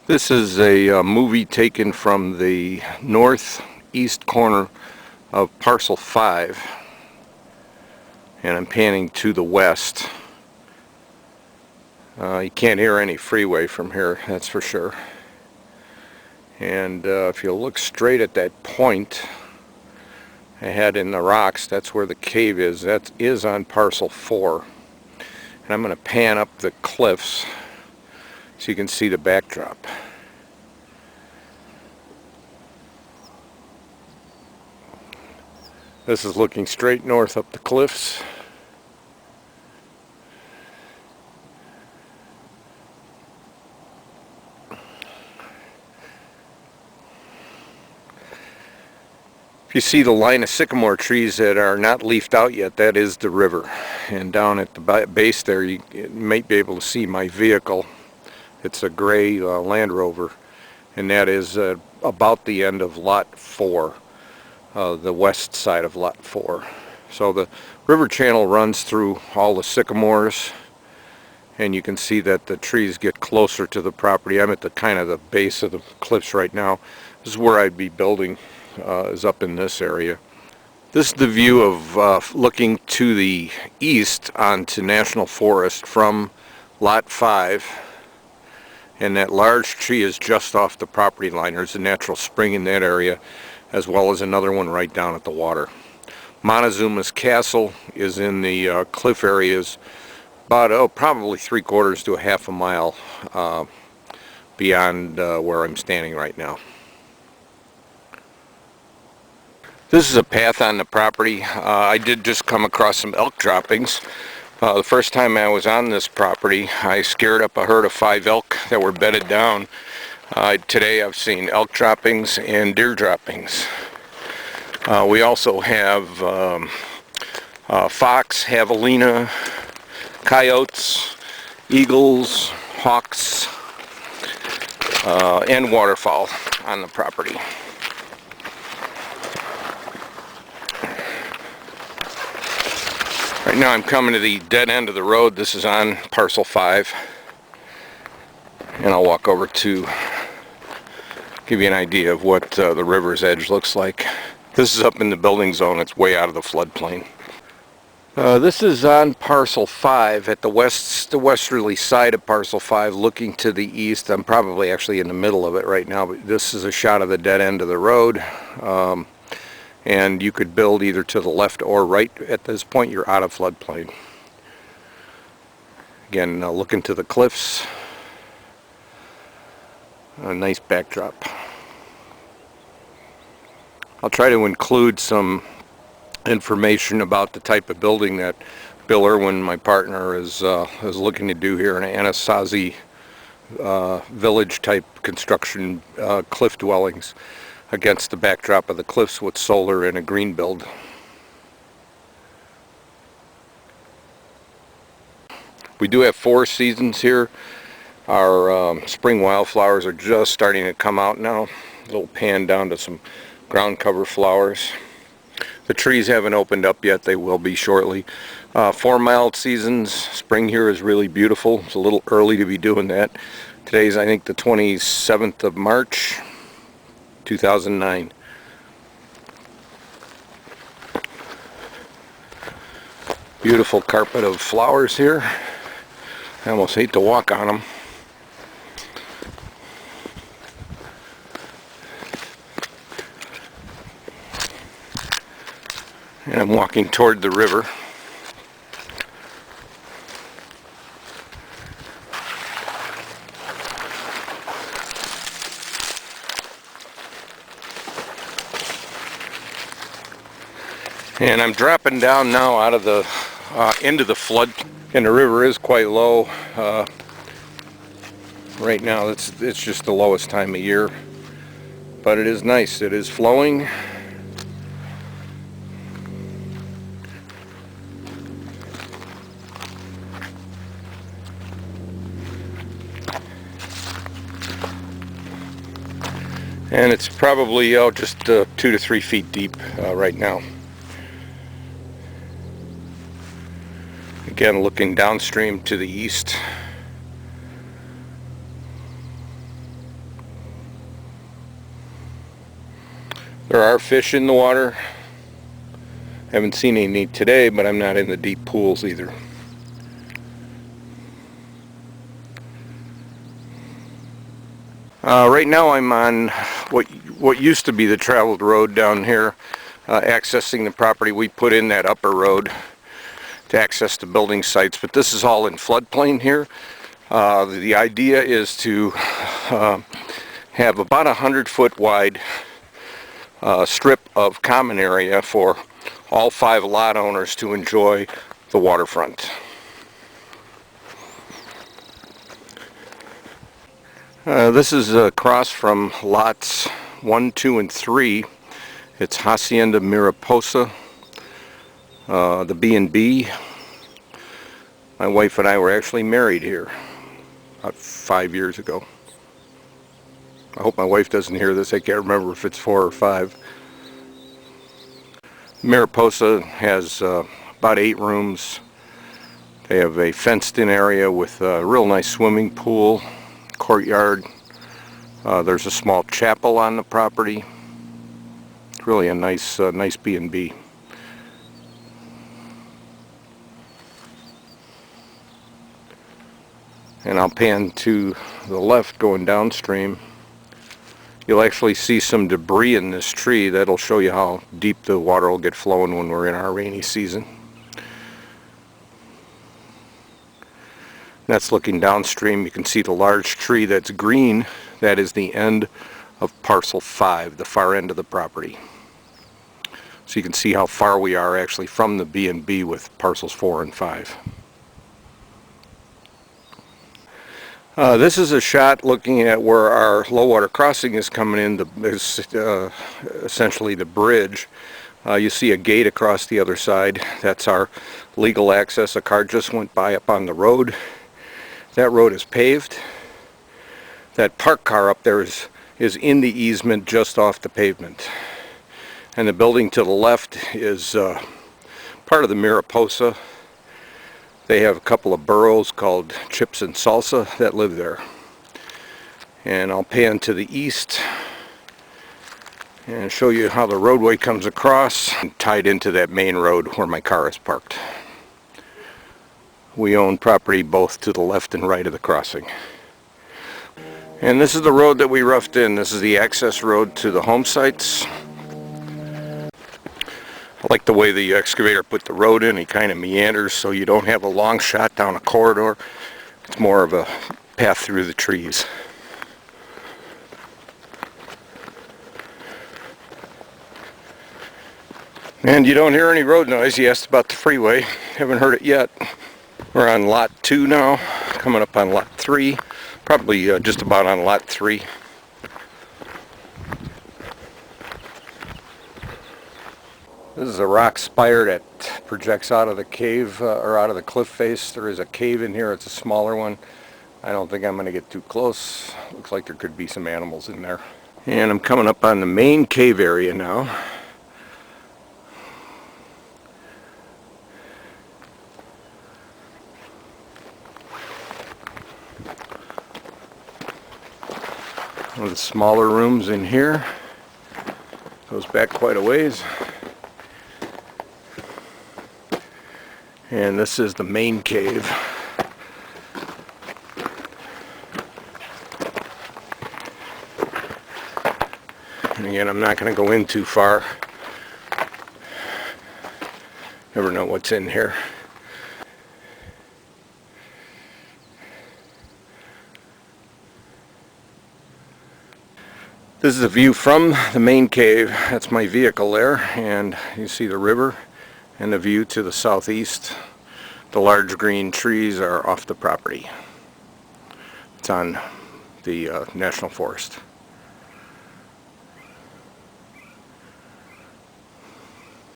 This is a movie taken from the northeast corner of Parcel 5, and I'm panning to the west. You can't hear any freeway from here, that's for sure. And if you look straight at that point ahead in the rocks, that's where the cave is. That is on Parcel 4. And I'm going to pan up the cliffs so you can see the backdrop. This is looking straight north up the cliffs. If you see the line of sycamore trees that are not leafed out yet, that is the river. And down at the base there, you might be able to see my vehicle. It's a gray Land Rover, and that is about the end of Lot 4, the west side of Lot 4. So the river channel runs through all the sycamores, and you can see that the trees get closer to the property. I'm at the kind of the base of the cliffs right now. This is where I'd be building. Is up in this area. This is the view of looking to the east onto National Forest from Lot 5, and that large tree is just off the property line. There's a natural spring in that area, as well as another one right down at the water. Montezuma's Castle is in the cliff areas about probably 3/4 to a half a mile beyond where I'm standing right now. This is a path on the property. I did just come across some elk droppings. The first time I was on this property, I scared up a herd of 5 elk that were bedded down. Today I've seen elk droppings and deer droppings. We also have fox, javelina, coyotes, eagles, hawks, and waterfowl on the property. Right now I'm coming to the dead end of the road. This is on Parcel 5, and I'll walk over to give you an idea of what the river's edge looks like. This is up in the building zone. It's way out of the floodplain. This is on Parcel 5 at the westerly side of Parcel 5, looking to the east. I'm probably actually in the middle of it right now, but this is a shot of the dead end of the road. And you could build either to the left or right. At this point you're out of floodplain. Again, looking to the cliffs. A nice backdrop. I'll try to include some information about the type of building that Bill Irwin, my partner, is looking to do here in Anasazi village type construction, cliff dwellings against the backdrop of the cliffs with solar and a green build. We do have 4 seasons here. Our spring wildflowers are just starting to come out now. A little pan down to some ground cover flowers. The trees haven't opened up yet. They will be shortly. 4 mild seasons. Spring here is really beautiful. It's a little early to be doing that. Today's, I think, the 27th of March. 2009. Beautiful carpet of flowers here. I almost hate to walk on them. And I'm walking toward the river. And I'm dropping down now out of the into the flood, and the river is quite low right now. It's just the lowest time of year, but it is nice. It is flowing. And it's probably just 2 to 3 feet deep right now. Again, looking downstream to the east. There are fish in the water. Haven't seen any today, but I'm not in the deep pools either. Right now I'm on what used to be the traveled road down here, accessing the property. We put in that upper road to access the building sites, but this is all in floodplain here. The idea is to have about 100-foot wide strip of common area for all 5 lot owners to enjoy the waterfront. This is across from lots 1, 2, and 3. It's Hacienda Mariposa, the B&B. My wife and I were actually married here about 5 years ago. I hope my wife doesn't hear this. I can't remember if it's 4 or 5. Mariposa has about 8 rooms. They have a fenced-in area with a real nice swimming pool, courtyard. There's a small chapel on the property. It's really a nice B&B. And I'll pan to the left going downstream. You'll actually see some debris in this tree. That'll show you how deep the water will get flowing when we're in our rainy season. That's looking downstream. You can see the large tree that's green. That is the end of parcel 5, the far end of the property. So you can see how far we are actually from the B&B with parcels 4 and 5. This is a shot looking at where our low water crossing is coming in, essentially the bridge. You see a gate across the other side. That's our legal access. A car just went by up on the road. That road is paved. That parked car up there is in the easement just off the pavement. And the building to the left is part of the Mariposa. They have a couple of burros called Chips and Salsa that live there. And I'll pan to the east and show you how the roadway comes across and tied into that main road where my car is parked. We own property both to the left and right of the crossing. And this is the road that we roughed in. This is the access road to the home sites. I like the way the excavator put the road in. He kind of meanders so you don't have a long shot down a corridor. It's more of a path through the trees. And you don't hear any road noise. You asked about the freeway. Haven't heard it yet. We're on lot 2 now, coming up on lot 3. Probably just about on lot 3. This is a rock spire that projects out of the cave, or out of the cliff face. There is a cave in here. It's a smaller one. I don't think I'm going to get too close. Looks like there could be some animals in there. And I'm coming up on the main cave area now. One of the smaller rooms in here. Goes back quite a ways. And this is the main cave. And again, I'm not going to go in too far. Never know what's in here. This is a view from the main cave. That's my vehicle there, and you see the river and the view to the southeast. The large green trees are off the property. It's on the National Forest.